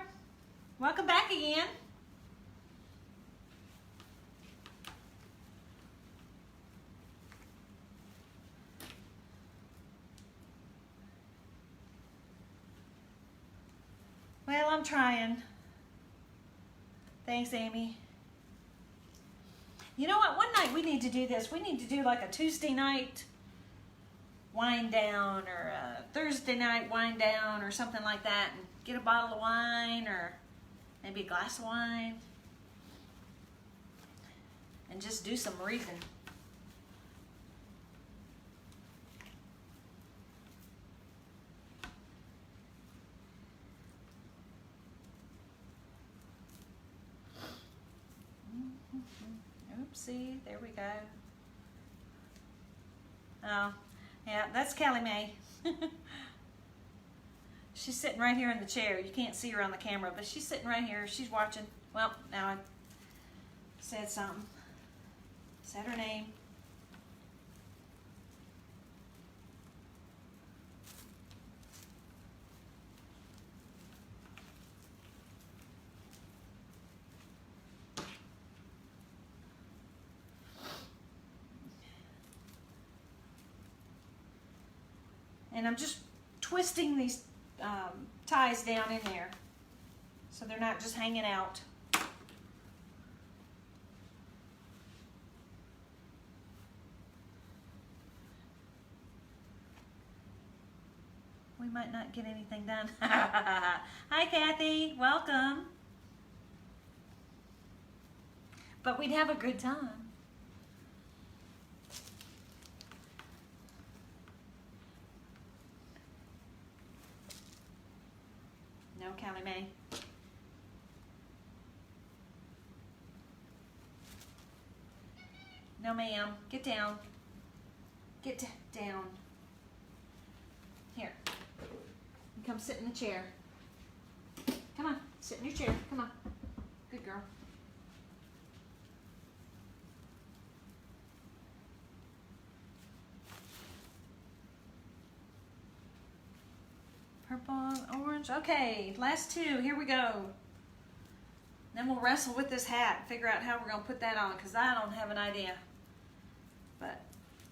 Welcome back again. Well, I'm trying. Thanks, Amy. You know what? One night we need to do this. We need to do like a Tuesday night wind down or a Thursday night wind down or something like that, and get a bottle of wine or maybe a glass of wine and just do some wreathing. Oopsie, there we go. Oh, yeah, that's Callie Mae. She's sitting right here in the chair. You can't see her on the camera, but she's sitting right here. She's watching. Well, now I said something. Said her name. And I'm just twisting these ties down in there so they're not just hanging out. We might not get anything done. Hi, Kathy. Welcome. But we'd have a good time. No, Callie Mae. No, ma'am. Get down. Get down. Here. You come sit in the chair. Come on. Sit in your chair. Come on. Good girl. Purple, orange. Okay, last two. Here we go. Then we'll wrestle with this hat, figure out how we're going to put that on, because I don't have an idea. But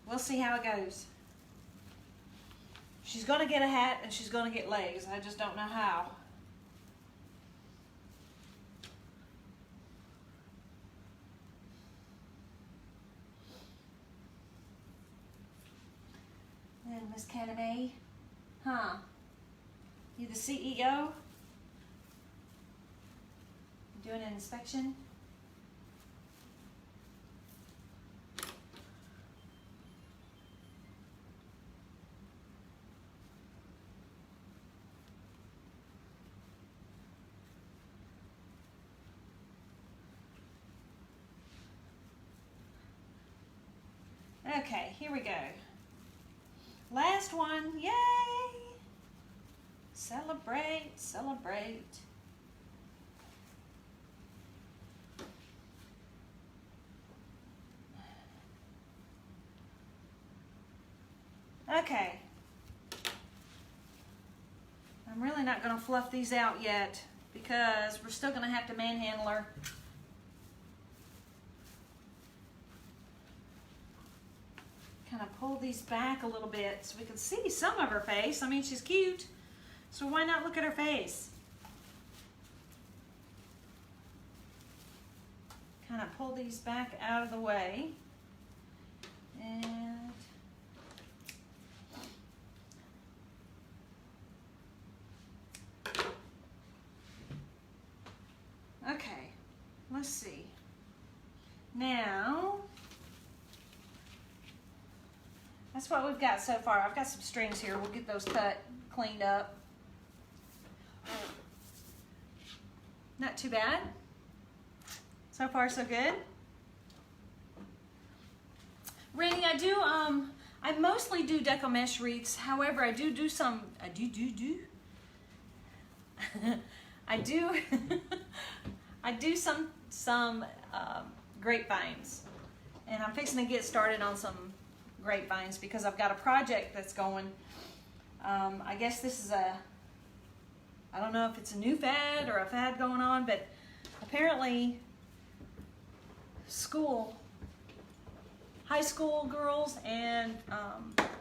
we'll see how it goes. She's going to get a hat and she's going to get legs. I just don't know how. And Miss Caname, huh? You the CEO? Doing an inspection? Okay, here we go. Last one, yay! Celebrate, celebrate. Okay. I'm really not going to fluff these out yet because we're still going to have to manhandle her. Kind of pull these back a little bit so we can see some of her face. I mean, she's cute, so why not look at her face? Kind of pull these back out of the way. And okay, let's see. Now, that's what we've got so far. I've got some strings here. We'll get those cut, cleaned up. Not too bad. So far, so good. Randy, I mostly do Deco mesh wreaths. However, I do some, I do some grapevines, and I'm fixing to get started on some grapevines because I've got a project that's going. I guess this is I don't know if it's a new fad or a fad going on, but apparently high school girls and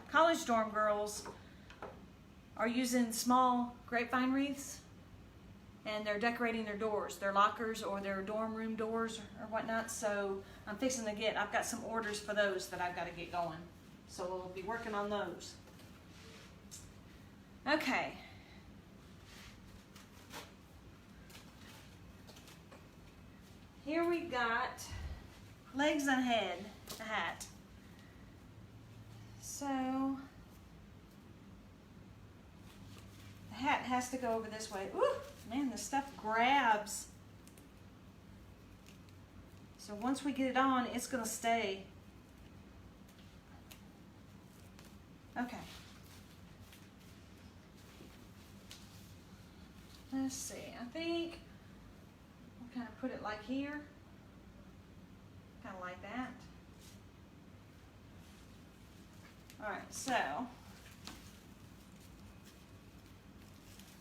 college dorm girls are using small grapevine wreaths, and they're decorating their doors, their lockers or their dorm room doors or whatnot. So I'm fixing to I've got some orders for those that I've got to get going. So we'll be working on those. Okay. Here we've got legs and head, a hat. So the hat has to go over this way. Ooh, man, this stuff grabs. So once we get it on, it's gonna stay. Okay. Let's see, I think we'll kind of put it like here. Kind of like that. All right, so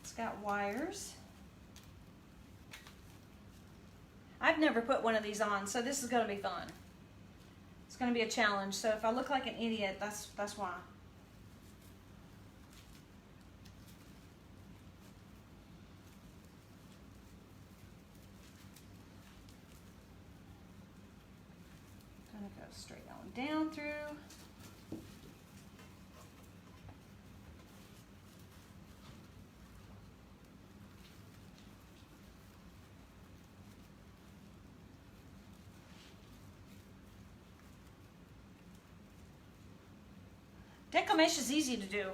it's got wires. I've never put one of these on, so this is going to be fun. It's going to be a challenge. So if I look like an idiot, that's why. Going to go straight on down through. Deco mesh is easy to do.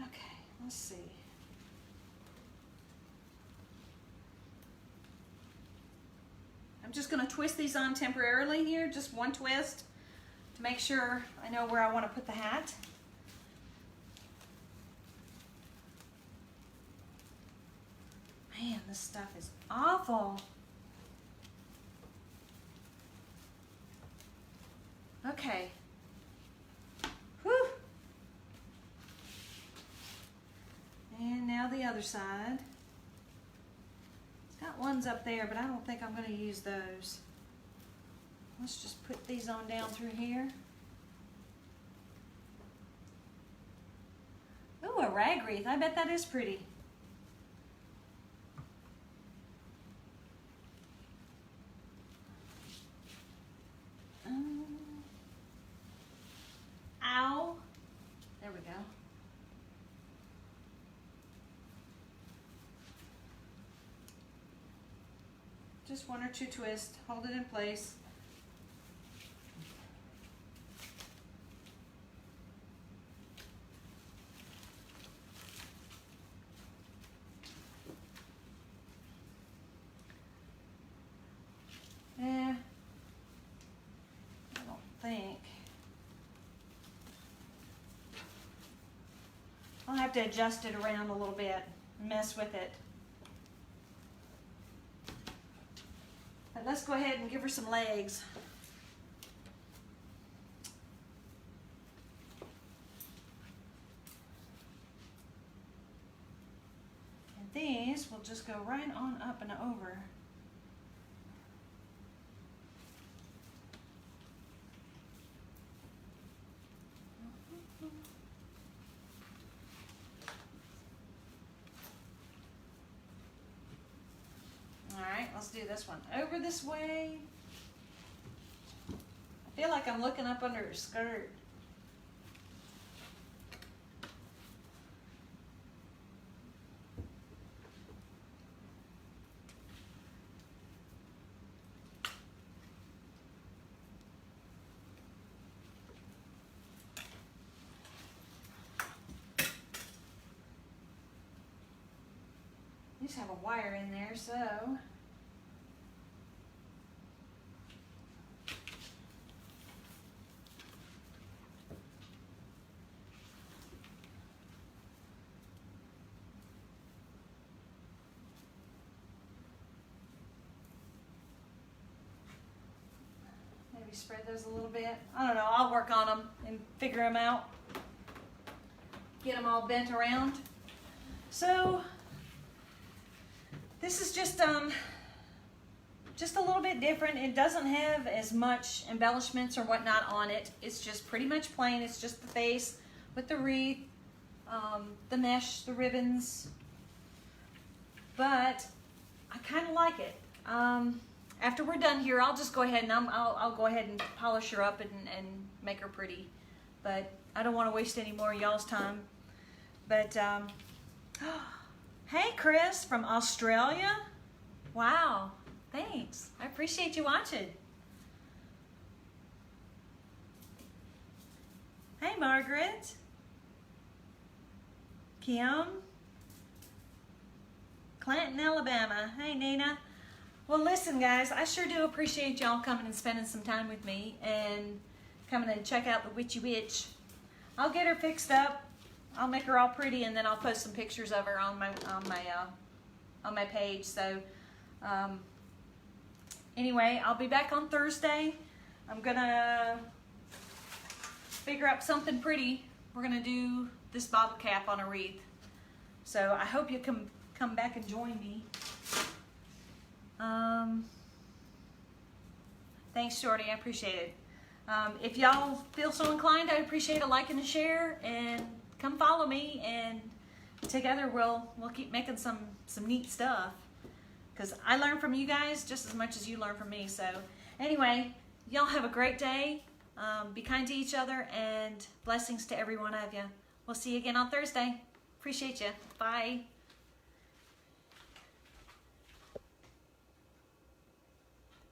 Okay, let's see. I'm just going to twist these on temporarily here, just one twist to make sure I know where I want to put the hat. Man, this stuff is awful. Okay. Whew. And now the other side. It's got ones up there, but I don't think I'm going to use those. Let's just put these on down through here. Ooh, a rag wreath. I bet that is pretty. Ow. There we go. Just one or two twists. Hold it in place. I don't think. I'll have to adjust it around a little bit, mess with it. But let's go ahead and give her some legs. And these will just go right down, up, and over. Alright, let's do this one. Over this way. I feel like I'm looking up under her skirt. You just have a wire in there, so maybe spread those a little bit. I don't know, I'll work on them and figure them out. Get them all bent around. So this is just a little bit different. It doesn't have as much embellishments or whatnot on it. It's just pretty much plain. It's just the face with the wreath, the mesh, the ribbons. But I kind of like it. After we're done here, I'll just go ahead and I'll go ahead and polish her up and make her pretty. But I don't want to waste any more of y'all's time. But hey, Chris from Australia. Wow, thanks. I appreciate you watching. Hey, Margaret. Kim. Clanton, Alabama. Hey, Nina. Well, listen, guys, I sure do appreciate y'all coming and spending some time with me and coming and check out the Witchy Witch. I'll get her fixed up. I'll make her all pretty, and then I'll post some pictures of her on my page. So anyway, I'll be back on Thursday. I'm gonna figure out something pretty. We're gonna do this bottle cap on a wreath. So I hope you come back and join me. Thanks, Shorty. I appreciate it. If y'all feel so inclined, I'd appreciate a like and a share, and come follow me, and together we'll keep making some neat stuff, because I learn from you guys just as much as you learn from me. So anyway, y'all have a great day. Be kind to each other, and blessings to every one of you. We'll see you again on Thursday. Appreciate you. Bye.